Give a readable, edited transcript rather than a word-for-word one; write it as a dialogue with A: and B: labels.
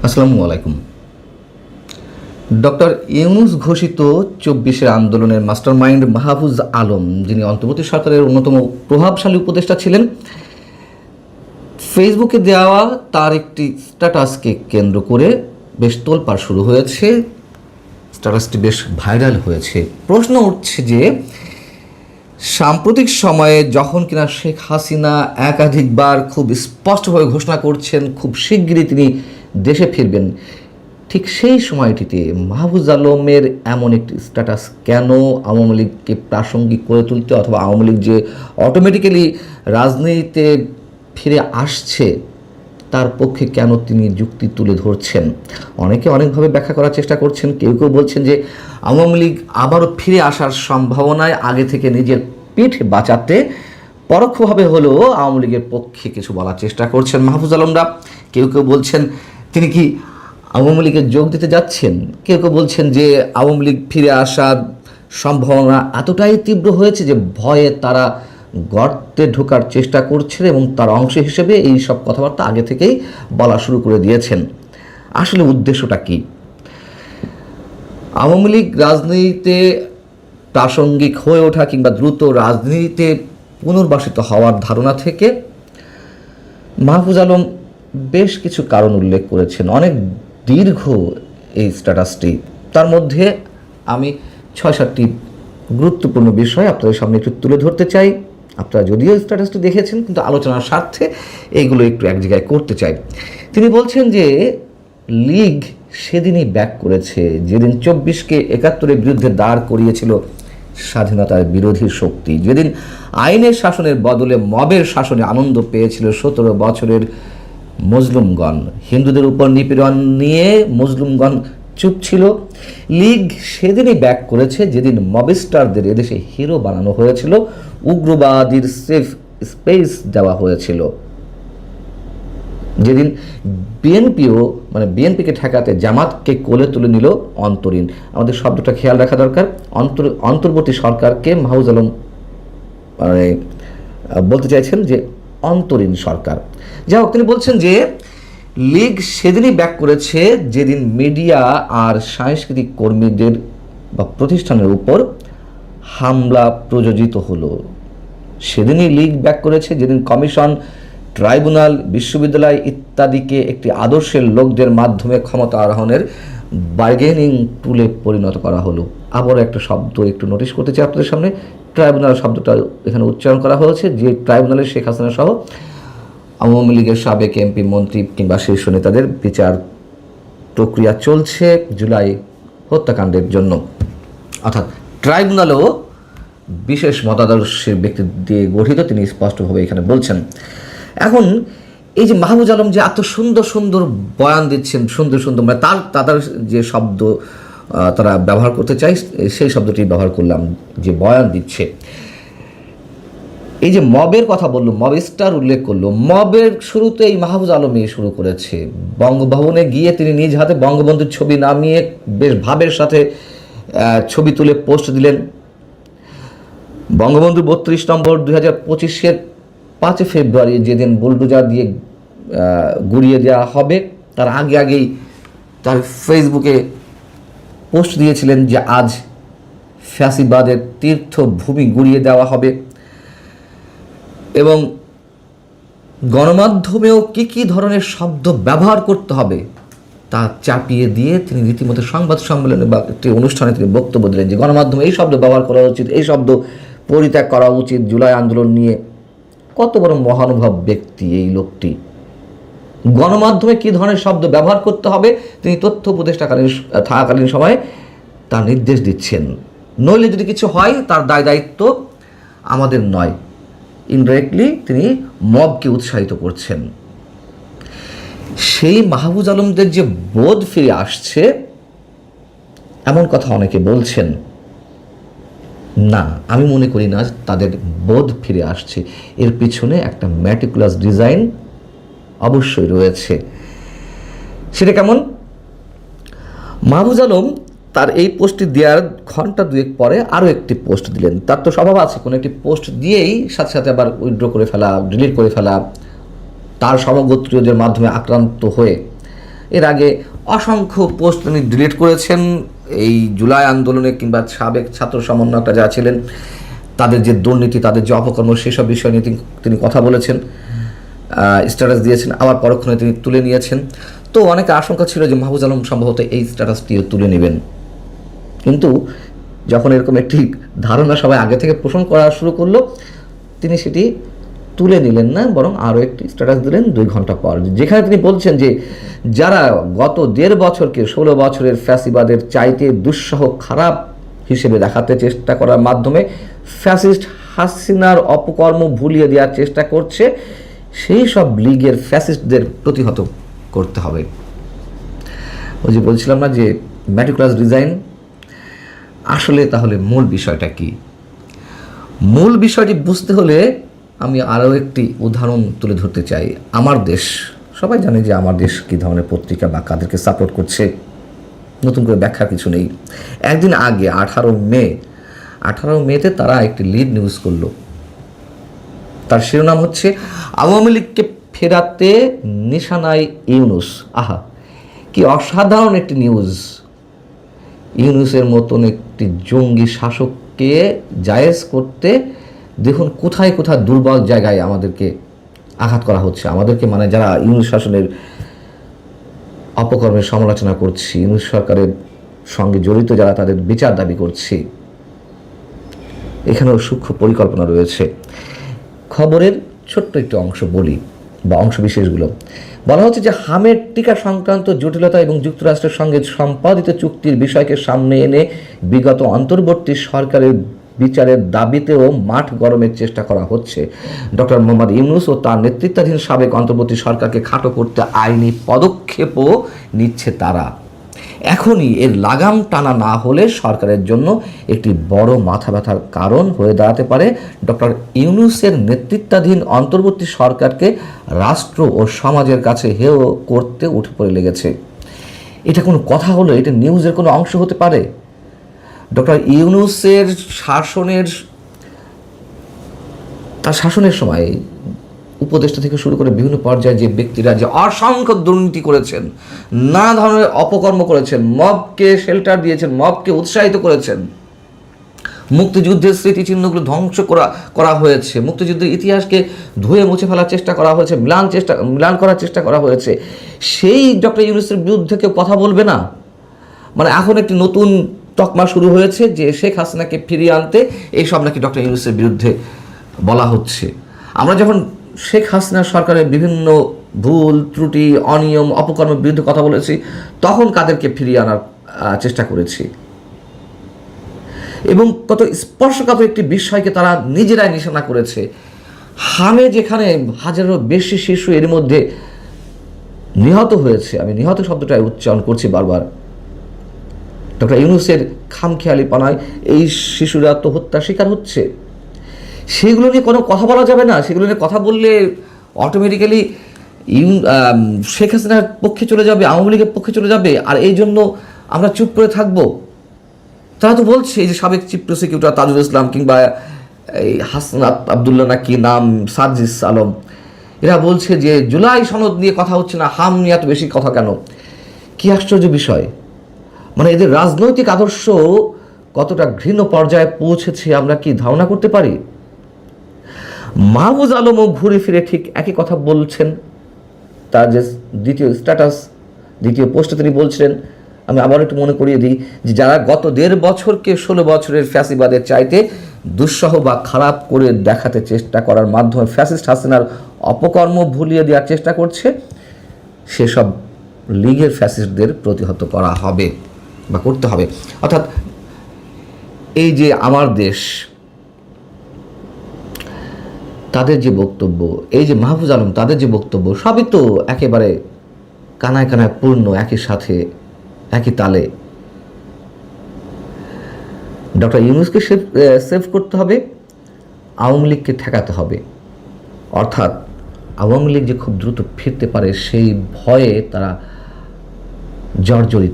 A: আসসালামু আলাইকুম। ডক্টর ইউনূস ঘোষিত ২৪-এর আন্দোলনের মাস্টারমাইন্ড মাহফুজ আলম, যিনি অন্তর্বর্তী সরকারের অন্যতম প্রভাবশালী উপদেষ্টা ছিলেন, ফেসবুকে দেওয়া তার একটি স্ট্যাটাসকে কেন্দ্র করে বেশ তোলপাড় শুরু হয়েছে। স্ট্যাটাসটি বেশ ভাইরাল হয়েছে। প্রশ্ন উঠছে যে সাম্প্রতিক সময়ে যখন কিনা শেখ হাসিনা একাধিকবার খুব স্পষ্টভাবে ঘোষণা করছেন খুব শিগগিরই তিনি দেশে ফিরবেন, ঠিক সেই সময়টিতে মাহফুজ আলমের এমন একটি স্ট্যাটাস কেন আওয়ামী লীগকে প্রাসঙ্গিক করে তুলতে, অথবা আওয়ামী লীগ যে অটোমেটিক্যালি রাজনীতিতে ফিরে আসছে তার পক্ষে কেন তিনি যুক্তি তুলে ধরছেন? অনেকে অনেকভাবে ব্যাখ্যা করার চেষ্টা করছেন। কেউ কেউ বলছেন যে আওয়ামী লীগ আবারও ফিরে আসার সম্ভাবনায় আগে থেকে নিজের পিঠ বাঁচাতে পরোক্ষভাবে হলেও আওয়ামী লীগের পক্ষে কিছু বলার চেষ্টা করছেন মাহফুজ আলমরা। কেউ কেউ বলছেন তিনি কি আওয়ামী লীগে যোগ দিতে যাচ্ছেন। কেউ কেউ বলছেন যে আওয়ামী লীগ ফিরে আসার সম্ভাবনা এতটাই তীব্র হয়েছে যে ভয়ে তারা গর্তে ঢোকার চেষ্টা করছেন এবং তার অংশ হিসেবে এই সব কথাবার্তা আগে থেকেই বলা শুরু করে দিয়েছেন। আসলে উদ্দেশ্যটা কি? আওয়ামী লীগ রাজনীতিতে প্রাসঙ্গিক হয়ে ওঠা কিংবা দ্রুত রাজনীতিতে পুনর্বাসিত হওয়ার ধারণা থেকে মাহফুজ আলম বেশ কিছু কারণ উল্লেখ করেছেন। অনেক দীর্ঘ এই স্ট্যাটাসটি, তার মধ্যে আমি ৬-৭টি গুরুত্বপূর্ণ বিষয় আপনাদের সামনে একটু তুলে ধরতে চাই। আপনারা যদিও স্ট্যাটাসটি দেখেছেন, কিন্তু আলোচনার স্বার্থে এইগুলো একটু এক জায়গায় করতে চাই। তিনি বলছেন যে লীগ সেদিনই ব্যাক করেছে যেদিন ২৪কে ৭১-এর বিরুদ্ধে দাঁড় করিয়েছিল স্বাধীনতার বিরোধী শক্তি, যেদিন আইনের শাসনের বদলে মবের শাসনে আনন্দ পেয়েছিল ১৭ বছরের মজলুমগণ। হিন্দুদের উপর নিপীড়ন নিয়ে মজলুমগণ চুপ ছিল। লীগ সেদিনই ব্যাক করেছে যেদিন মবিস্টারদের এদেশে হিরো বানানো হয়েছিল, উগ্রবাদীর সেফ স্পেস দেওয়া হয়েছিল, যেদিন বিএনপিকে ঠেকাতে জামাতকে কোলে তুলে নিল অন্তরীণ। আমাদের শব্দটা খেয়াল রাখা দরকার। অন্তর্বর্তী সরকারকে মাহফুজ আলম বলতে চাইছেন যে অন্তরীণ সরকার। যাই হোক, তিনি বলছেন যে লীগ সেদিনই ব্যাক করেছে যেদিন মিডিয়া আর সাংস্কৃতিক কর্মীদের বা প্রতিষ্ঠানের উপর হামলা প্রযোজিত হলো। সেদিনই লীগ ব্যাক করেছে যেদিন কমিশন, ট্রাইব্যুনাল, বিশ্ববিদ্যালয় ইত্যাদিকে একটি আদর্শের লোকদের মাধ্যমে ক্ষমতা আরোহণের বার্গেনিং টুলে পরিণত করা হলো। আবারও একটা শব্দ একটু নোটিশ করতে চাই আপনাদের সামনে। ট্রাইব্যুনাল শব্দটা এখানে উচ্চারণ করা হয়েছে, যে ট্রাইব্যুনালে শেখ হাসিনা সহ আওয়ামী লীগের সাবেক এমপি, মন্ত্রী কিংবা শীর্ষ নেতাদের বিচার প্রক্রিয়া চলছে জুলাই হত্যাকাণ্ডের জন্য। অর্থাৎ ট্রাইব্যুনালও বিশেষ মতাদর্শের ব্যক্তি দিয়ে গঠিত, তিনি স্পষ্টভাবে এখানে বলছেন। এখন এই যে মাহফুজ আলম যে এত সুন্দর সুন্দর বয়ান দিচ্ছেন, সুন্দর সুন্দর তাদের যে শব্দ তারা ব্যবহার করতে চাই সেই শব্দটি ব্যবহার করলাম, যে বয়ান দিচ্ছে। এই যে মবের কথা বললো, মব স্টার উল্লেখ করলো, মবের শুরুতে এই মাহফুজ আলমই শুরু করেছে। বঙ্গভবনে গিয়ে তিনি নিজ হাতে বঙ্গবন্ধুর ছবি নামিয়ে বেশ ভাবের সাথে ছবি তুলে পোস্ট দিলেন। বঙ্গবন্ধু ৩২ নম্বর ২০২৫-এর ৫ ফেব্রুয়ারি যেদিন বুলডোজার দিয়ে গুড়িয়ে দেওয়া হবে, তার আগেই তার ফেসবুকে পোস্ট দিয়েছিলেন যে আজ ফ্যাসিবাদের তীর্থভূমি গুড়িয়ে দেওয়া হবে। এবং গণমাধ্যমেও কী ধরনের শব্দ ব্যবহার করতে হবে তা চাপিয়ে দিয়ে তিনি রীতিমতো সংবাদ সম্মেলনে বা একটি অনুষ্ঠানে তিনি বক্তব্য দিলেন যে গণমাধ্যমে এই শব্দ ব্যবহার করা উচিত, এই শব্দ পরিত্যাগ করা উচিত জুলাই আন্দোলন নিয়ে। কত বড় মহানুভব ব্যক্তি এই লোকটি! গণমাধ্যমে কী ধরনের শব্দ ব্যবহার করতে হবে তিনি তথ্য উপদেষ্টাকালীন থাকাকালীন সময়ে তার নির্দেশ দিচ্ছেন। নইলে যদি কিছু হয় তার দায় দায়িত্ব আমাদের নয়। ইনডাইরেক্টলি তিনি মবকে উৎসাহিত করছেন। সেই মাহফুজ আলমদের যে বোধ ফিরে আসছে এমন কথা অনেকে বলছেন। না, আমি মনে করি না তাদের বোধ ফিরে আসছে। এর পিছনে একটা ম্যাটিকুলাস ডিজাইন অবশ্যই রয়েছে। সেটা কেমন? মাহফুজ আলম তার এই পোস্টটি দেওয়ার ঘন্টা দুয়েক পরে আরও একটি পোস্ট দিলেন। তার তো স্বভাব আছে কোনো একটি পোস্ট দিয়েই সাথে সাথে আবার উইথড্র করে ফেলা, ডিলিট করে ফেলা, তার সমগোত্রীয়দের মাধ্যমে আক্রান্ত হয়ে এর আগে অসংখ্য পোস্ট তিনি ডিলিট করেছেন এই জুলাই আন্দোলনে, কিংবা সাবেক ছাত্র সমন্বয়করা যারা ছিলেন তাদের যে দুর্নীতি, তাদের যে অপকর্ম, সেসব বিষয় নিয়ে তিনি কথা বলেছেন, স্ট্যাটাস দিয়েছেন, আবার পরক্ষণে তিনি তুলে নিয়েছেন। তো অনেকে আশঙ্কা ছিল যে মাহফুজ আলম সম্ভবত এই স্ট্যাটাসটিও তুলে নেবেন, কিন্তু যখন এরকম একটি ধারণা সবাই আগে থেকে পোষণ করা শুরু করলো, তিনি সেটি তুলে নিলেন না, বরং আরও একটি স্ট্যাটাস দিলেন 2 ঘন্টা পর, যেখানে তিনি বলছেন যে যারা গত 1.5 বছরকে 16 বছরের ফ্যাসিবাদের চাইতে দুঃসহ খারাপ হিসেবে দেখাতে চেষ্টা করার মাধ্যমে ফ্যাসিস্ট হাসিনার অপকর্ম ভুলিয়ে দেওয়ার চেষ্টা করছে, সেই সব লীগের ফ্যাসিস্টদের প্রতিহত করতে হবে। ওই যে বলছিলাম না যে ম্যাটিকুলাস ডিজাইন, আসলে তাহলে মূল বিষয়টা কি? মূল বিষয়টি বুঝতে হলে আমি আরও একটি উদাহরণ তুলে ধরতে চাই। আমার দেশ, সবাই জানে যে আমার দেশ কী ধরনের পত্রিকা বা কাদেরকে সাপোর্ট করছে, নতুন করে ব্যাখ্যার কিছু নেই। একদিন আগে 18 মেতে তারা একটি লিড নিউজ করলো, তার শিরোনাম হচ্ছে আওয়ামী লীগকে ফেরাতে নিশানায় ইউনূস। আহা, কি অসাধারণ একটি নিউজ! ইউনূসের মতন একটি জঙ্গি শাসককে জায়েজ করতে দেখুন কোথায় কোথায় দুর্বল জায়গায় আমাদেরকে আঘাত করা হচ্ছে, আমাদেরকে মানে যারা ইউনূস শাসনের অপকর্মের সমালোচনা করছি, ইউনূস সরকারের সঙ্গে জড়িত যারা, তাদের বিচার দাবি করছি। এখানেও সূক্ষ্ম পরিকল্পনা রয়েছে। খবরের ছোট্ট একটি অংশ বলি, বা অংশ বিশেষগুলো বলা হচ্ছে যে হামের টিকা সংক্রান্ত জটিলতা এবং যুক্তরাষ্ট্রের সঙ্গে সম্পাদিত চুক্তির বিষয়কে সামনে এনে বিগত অন্তর্বর্তী সরকারের বিচারের দাবিতেও মাঠ গরমের চেষ্টা করা হচ্ছে। ডক্টর মোহাম্মদ ইউনূস ও তার নেতৃত্বাধীন সাবেক অন্তর্বর্তী সরকারকে খাটো করতে আইনি পদক্ষেপও নিচ্ছে তারা। এখনই এর লাগাম টানা না হলে সরকারের জন্য একটি বড় মাথা ব্যথার কারণ হয়ে দাঁড়াতে পারে ডক্টর ইউনূসের নেতৃত্বাধীন অন্তর্বর্তী সরকারকে রাষ্ট্র ও সমাজের কাছে হেয় করতে উঠে পড়ে লেগেছে। এটা কোনো কথা হলো? এটা নিউজের কোনো অংশ হতে পারে? ডক্টর ইউনূসের শাসনের সময় উপদেষ্টা থেকে শুরু করে বিভিন্ন পর্যায়ে যে ব্যক্তিরা যে অসংখ্য দুর্নীতি করেছেন, নানা ধরনের অপকর্ম করেছেন, মবকে শেল্টার দিয়েছেন, মবকে উৎসাহিত করেছেন, মুক্তিযুদ্ধের স্মৃতিচিহ্নগুলো ধ্বংস করা হয়েছে, মুক্তিযুদ্ধের ইতিহাসকে ধুয়ে মুছে ফেলার চেষ্টা করা হয়েছে, ম্লান করার চেষ্টা করা হয়েছে, সেই ডক্টর ইউনূসের বিরুদ্ধে কেউ কথা বলবে না? মানে এখন একটি নতুন তকমা শুরু হয়েছে যে শেখ হাসিনাকে ফিরিয়ে আনতে এই সব নাকি ডক্টর ইউনূসের বিরুদ্ধে বলা হচ্ছে। আমরা যখন শেখ হাসিনা সরকারের বিভিন্ন ভুল ত্রুটি, অনিয়ম, অপকর্মের বিরুদ্ধে কথা বলেছি, তখন কাদেরকে ফিরিয়ে আনার চেষ্টা করেছি, এবং কত স্পর্শকাতর একটি বিষয়কে তারা নিজেরাই নিশানা করেছে। হামে যেখানে হাজারেরও বেশি শিশু এর মধ্যে নিহত হয়েছে, আমি নিহত শব্দটা উচ্চারণ করছি বারবার, ডক্টর ইউনূসের খামখেয়ালিপনায় এই শিশুরা তো হত্যার শিকার হচ্ছে। সেগুলো নিয়ে কোনো কথা বলা যাবে না? সেগুলো নিয়ে কথা বললে অটোমেটিক্যালি শেখ হাসিনার পক্ষে চলে যাবে, আওয়ামী লীগের পক্ষে চলে যাবে, আর এই জন্য আমরা চুপ করে থাকবো? তারা তো বলছে, এই যে সাবেক চিফ প্রসিকিউটর তাজুল ইসলাম, কিংবা এই হাসনাত আবদুল্লাহ না কি নাম, সার্জিস আলম, এরা বলছে যে জুলাই সনদ নিয়ে কথা হচ্ছে না, হাম নিয়ে এত বেশি কথা কেন? কি আশ্চর্য বিষয়! মানে এদের রাজনৈতিক আদর্শ কতটা ঘৃণ্য পর্যায়ে পৌঁছেছে আমরা কি ধারণা করতে পারি? মাহফুজ আলমও ঘুরে ফিরে ঠিক একই কথা বলছেন। তার যে দ্বিতীয় পোস্টে তিনি বলছিলেন, আমি আবার একটু মনে করিয়ে দিই, যে যারা গত 1.5 বছরকে 16 বছরের ফ্যাসিবাদের চাইতে দুঃসহ বা খারাপ করে দেখাতে চেষ্টা করার মাধ্যমে ফ্যাসিস্ট হাসিনার অপকর্ম ভুলিয়ে দেওয়ার চেষ্টা করছে, সেসব লীগের ফ্যাসিস্টদের প্রতিহত করা হবে বা করতে হবে। অর্থাৎ এই যে আমার দেশ, তাদের যে বক্তব্য, এই যে মাহফুজ আলম তাদের যে বক্তব্য, সবই তো একেবারে কানায় কানায় পূর্ণ, একই সাথে একই তালে। ডক্টর ইউনূসকে সেভ করতে হবে, আওয়ামী লীগকে ঠেকাতে হবে। অর্থাৎ আওয়ামী লীগ যে খুব দ্রুত ফিরতে পারে সেই ভয়ে তারা জর্জরিত।